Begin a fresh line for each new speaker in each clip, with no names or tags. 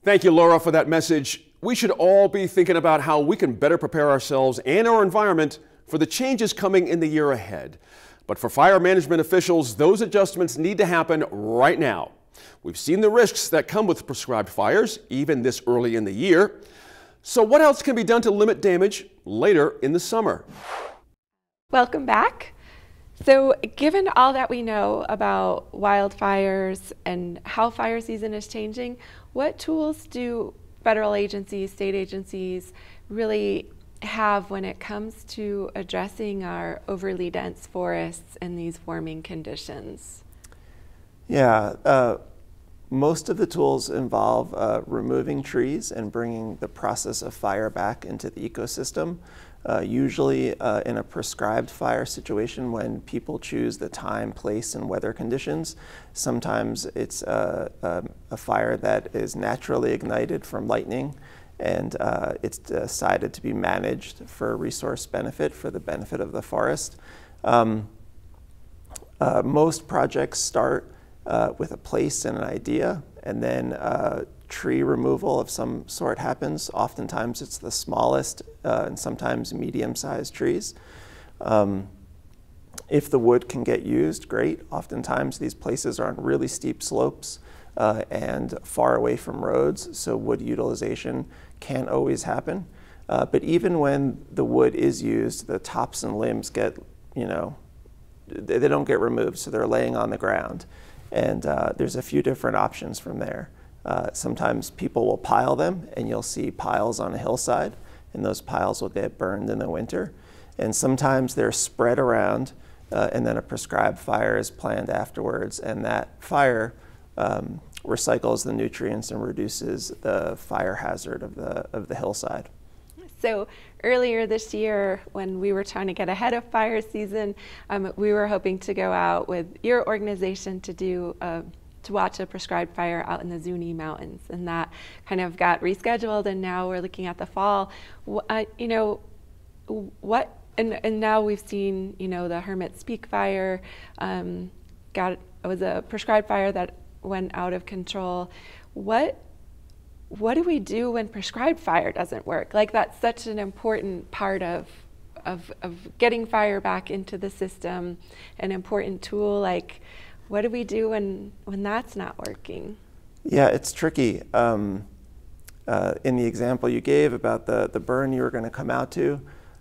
Thank you, Laura, for that message. We should all be thinking about how we can better prepare ourselves and our environment for the changes coming in the year ahead. But for fire management officials, those adjustments need to happen right now. We've seen the risks that come with prescribed fires, even this early in the year. So what else can be done to limit damage later in the summer?
Welcome back. So given all that we know about wildfires and how fire season is changing, what tools do federal agencies, state agencies really have when it comes to addressing our overly dense forests and these warming conditions?
Yeah, most of the tools involve removing trees and bringing the process of fire back into the ecosystem. Usually in a prescribed fire situation when people choose the time, place, and weather conditions. Sometimes it's a fire that is naturally ignited from lightning, and it's decided to be managed for resource benefit, for the benefit of the forest. Most projects start with a place and an idea, and then tree removal of some sort happens. Oftentimes it's the smallest and sometimes medium-sized trees. If the wood can get used, great. Oftentimes these places are on really steep slopes and far away from roads, so wood utilization can't always happen. But even when the wood is used, the tops and limbs get, they don't get removed, so they're laying on the ground. And there's a few different options from there. Sometimes people will pile them, and you'll see piles on a hillside, and those piles will get burned in the winter. And sometimes they're spread around, and then a prescribed fire is planned afterwards, and that fire recycles the nutrients and reduces the fire hazard of the hillside.
So earlier this year, when we were trying to get ahead of fire season, we were hoping to go out with your organization to watch a prescribed fire out in the Zuni Mountains, and that kind of got rescheduled, and now we're looking at the fall. And now we've seen, the Hermit's Peak fire it was a prescribed fire that went out of control. What do we do when prescribed fire doesn't work? Like, that's such an important part of getting fire back into the system, an important tool. Like, what do we do when that's not working?
Yeah, it's tricky. In the example you gave about the burn you were going to come out to,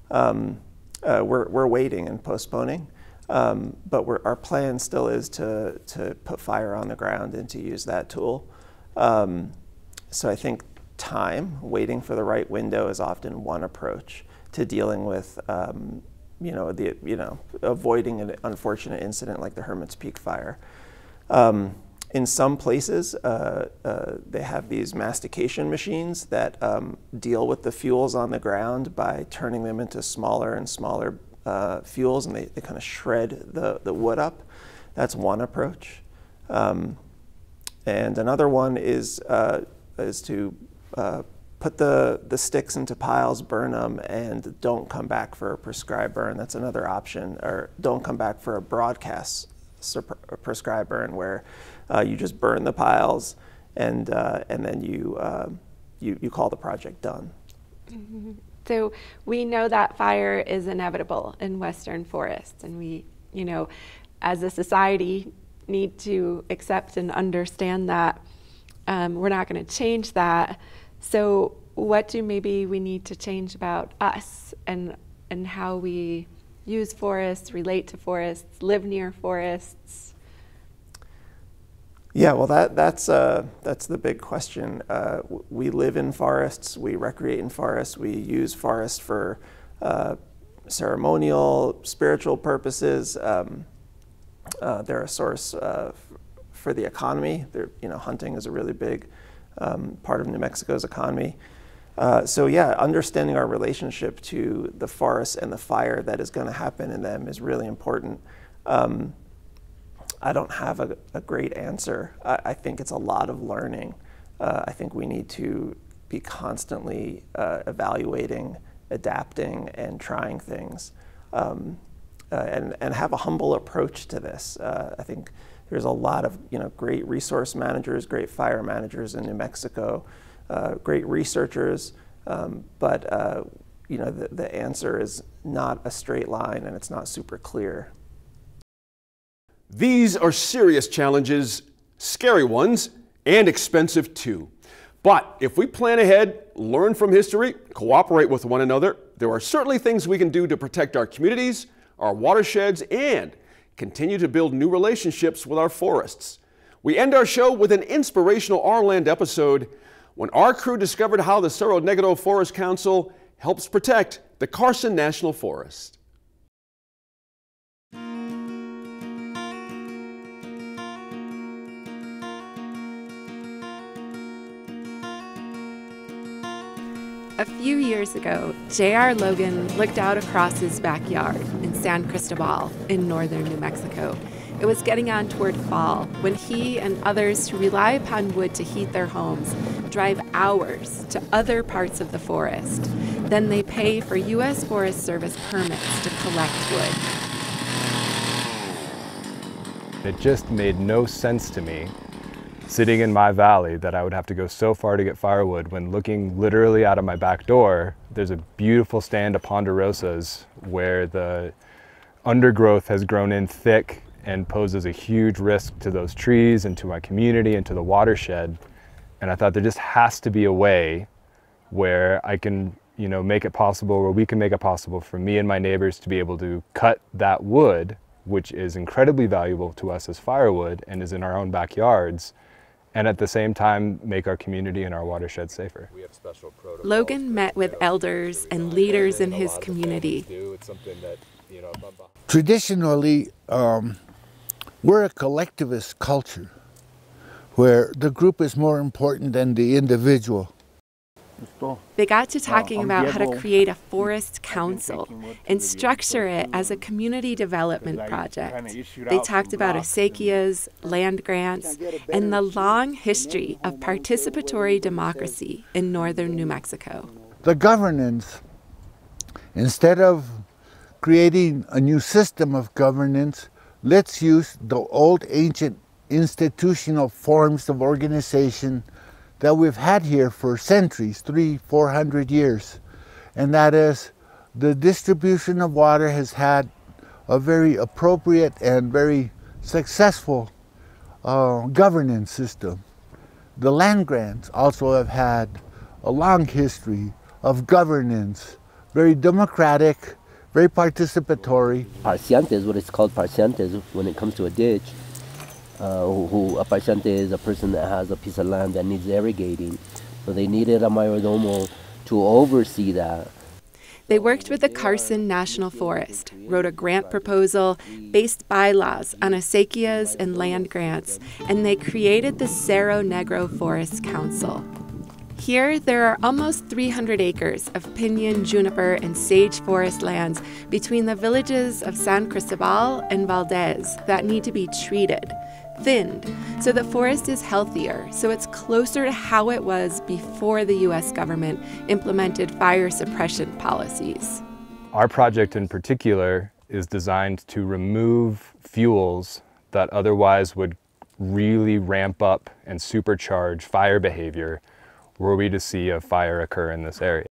we're waiting and postponing, but our plan still is to put fire on the ground and to use that tool. So I think waiting for the right window is often one approach to dealing with avoiding an unfortunate incident like the Hermit's Peak fire. In some places, they have these mastication machines that deal with the fuels on the ground by turning them into smaller and smaller fuels, and they kind of shred the wood up. That's one approach. And another one is to put the sticks into piles, burn them, and don't come back for a prescribed burn. That's another option. Or don't come back for a broadcast prescribed burn, where you just burn the piles and then you call the project done.
Mm-hmm. So we know that fire is inevitable in Western forests, and we, as a society, need to accept and understand that. We're not going to change that. So what do maybe we need to change about us and how we use forests, relate to forests, live near forests?
Yeah, well, that's the big question. We live in forests, we recreate in forests, we use forests for ceremonial, spiritual purposes. They're a source for the economy. Hunting is a really big part of New Mexico's economy. So yeah, understanding our relationship to the forest and the fire that is going to happen in them is really important. I don't have a great answer. I think it's a lot of learning. I think we need to be constantly evaluating, adapting, and trying things, and have a humble approach to this. I think There's a lot of great resource managers, great fire managers in New Mexico, great researchers, but the answer is not a straight line, and it's not super clear.
These are serious challenges, scary ones, and expensive too. But if we plan ahead, learn from history, cooperate with one another, there are certainly things we can do to protect our communities, our watersheds, and continue to build new relationships with our forests. We end our show with an inspirational Our Land episode when our crew discovered how the Cerro Negro Forest Council helps protect the Carson National Forest.
A few years ago, J.R. Logan looked out across his backyard in San Cristobal in northern New Mexico. It was getting on toward fall when he and others who rely upon wood to heat their homes drive hours to other parts of the forest. Then they pay for U.S. Forest Service permits to collect wood.
It just made no sense to me, sitting in my valley, that I would have to go so far to get firewood when looking literally out of my back door, there's a beautiful stand of ponderosas where the undergrowth has grown in thick and poses a huge risk to those trees and to my community and to the watershed. And I thought there just has to be a way where I can, make it possible, where we can make it possible for me and my neighbors to be able to cut that wood, which is incredibly valuable to us as firewood and is in our own backyards, and at the same time make our community and our watershed safer.
Logan met with elders and leaders in his community.
Traditionally, we're a collectivist culture where the group is more important than the individual.
They got to talking about how to create a forest council and structure it as a community development project. They talked about acequias, land grants, and the long history of participatory democracy in northern New Mexico.
The governance, instead of creating a new system of governance, let's use the old ancient institutional forms of organization that we've had here for centuries, 300-400 years. And that is, the distribution of water has had a very appropriate and very successful governance system. The land grants also have had a long history of governance, very democratic, very participatory.
Parciante is what it's called, parciante, when it comes to a ditch. A parciante is a person that has a piece of land that needs irrigating. So they needed a mayordomo to oversee that.
They worked with the Carson National Forest, wrote a grant proposal, based bylaws on acequias and land grants, and they created the Cerro Negro Forest Council. Here, there are almost 300 acres of pinyon, juniper, and sage forest lands between the villages of San Cristobal and Valdez that need to be treated, thinned, so the forest is healthier, so it's closer to how it was before the U.S. government implemented fire suppression policies.
Our project in particular is designed to remove fuels that otherwise would really ramp up and supercharge fire behavior were we to see a fire occur in this area.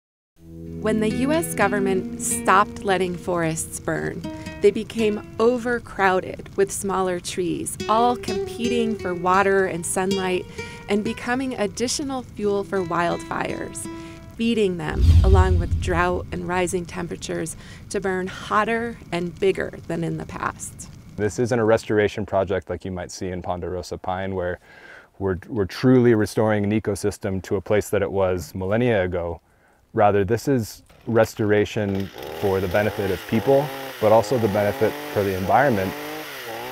When the U.S. government stopped letting forests burn, they became overcrowded with smaller trees, all competing for water and sunlight and becoming additional fuel for wildfires, feeding them, along with drought and rising temperatures, to burn hotter and bigger than in the past.
This isn't a restoration project like you might see in Ponderosa Pine, where we're truly restoring an ecosystem to a place that it was millennia ago. Rather, this is restoration for the benefit of people, but also the benefit for the environment,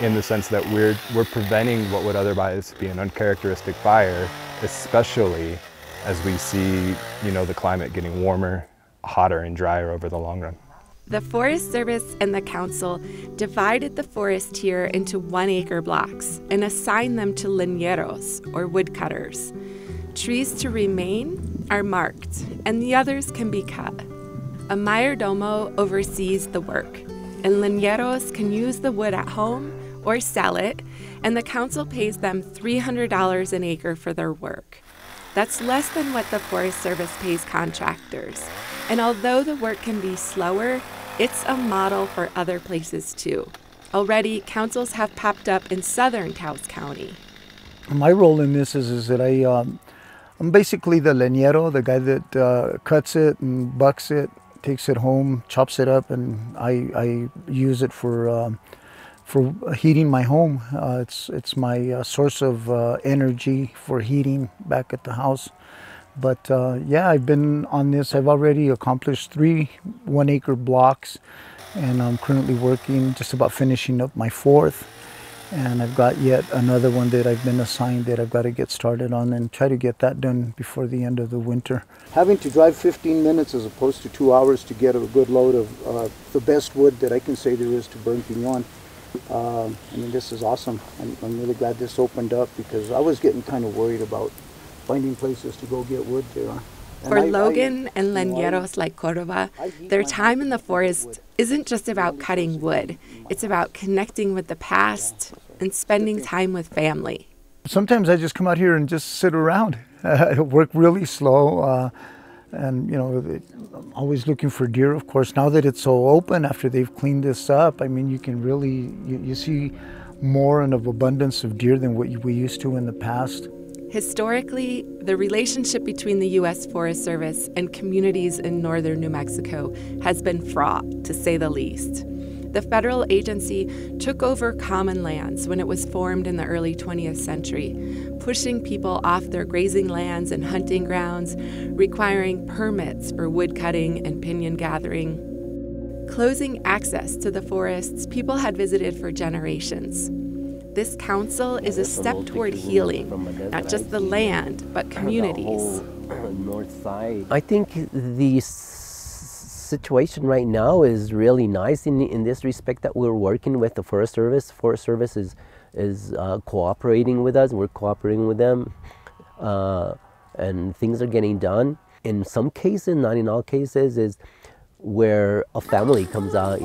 in the sense that we're preventing what would otherwise be an uncharacteristic fire, especially as we see, the climate getting warmer, hotter, and drier over the long run.
The Forest Service and the council divided the forest here into 1-acre blocks and assigned them to leñeros, or woodcutters. Trees to remain are marked, and the others can be cut. A mayordomo oversees the work, and leñeros can use the wood at home or sell it, and the council pays them $300 an acre for their work. That's less than what the Forest Service pays contractors. And although the work can be slower, it's a model for other places too. Already, councils have popped up in southern Taos County.
My role in this is that I'm basically the leñero, the guy that cuts it and bucks it, takes it home, chops it up, and I use it for heating my home. It's my source of energy for heating back at the house. But yeah, I've been on this. I've already accomplished 3 1-acre blocks, and I'm currently working, just about finishing up my 4th. And I've got yet another one that I've been assigned that I've got to get started on and try to get that done before the end of the winter. Having to drive 15 minutes as opposed to 2 hours to get a good load of the best wood that I can say there is to burn piñon. I mean, this is awesome. I'm really glad this opened up, because I was getting kind of worried about finding places to go get wood there.
For Logan and leñeros like Cordova, their time in the forest isn't just about cutting wood. It's about connecting with the past and spending time with family.
Sometimes I just come out here and just sit around. I work really slow, and I'm always looking for deer, of course. Now that it's so open after they've cleaned this up, I mean, you can really, you see more and of abundance of deer than what we used to in the past.
Historically, the relationship between the U.S. Forest Service and communities in northern New Mexico has been fraught, to say the least. The federal agency took over common lands when it was formed in the early 20th century, pushing people off their grazing lands and hunting grounds, requiring permits for wood cutting and piñon gathering, closing access to the forests people had visited for generations. This council is a step toward healing, not just the land, but communities.
North side. I think the situation right now is really nice in this respect that we're working with the Forest Service. Forest Service is cooperating with us. We're cooperating with them, and things are getting done. In some cases, not in all cases, is where a family comes out,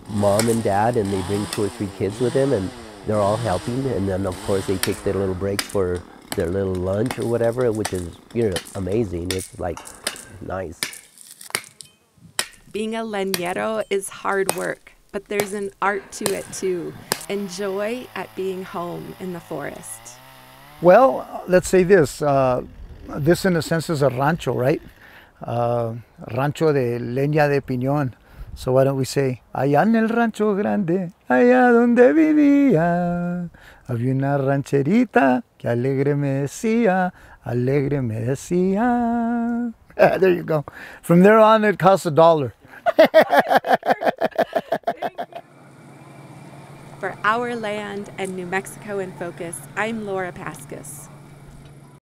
mom and dad, and they bring 2 or 3 kids with them, and they're all helping, and then of course they take their little breaks for their little lunch or whatever, which is amazing. It's like nice.
Being a leñero is hard work, but there's an art to it too, and joy at being home in the forest.
Well, let's say this. This in a sense is a rancho, right? Rancho de leña de piñón. So why don't we say, allá en el rancho grande, allá donde vivía, había una rancherita que alegre me decía, alegre me decía. There you go. From there on, it costs $1.
For Our Land and New Mexico in Focus, I'm Laura Paskus.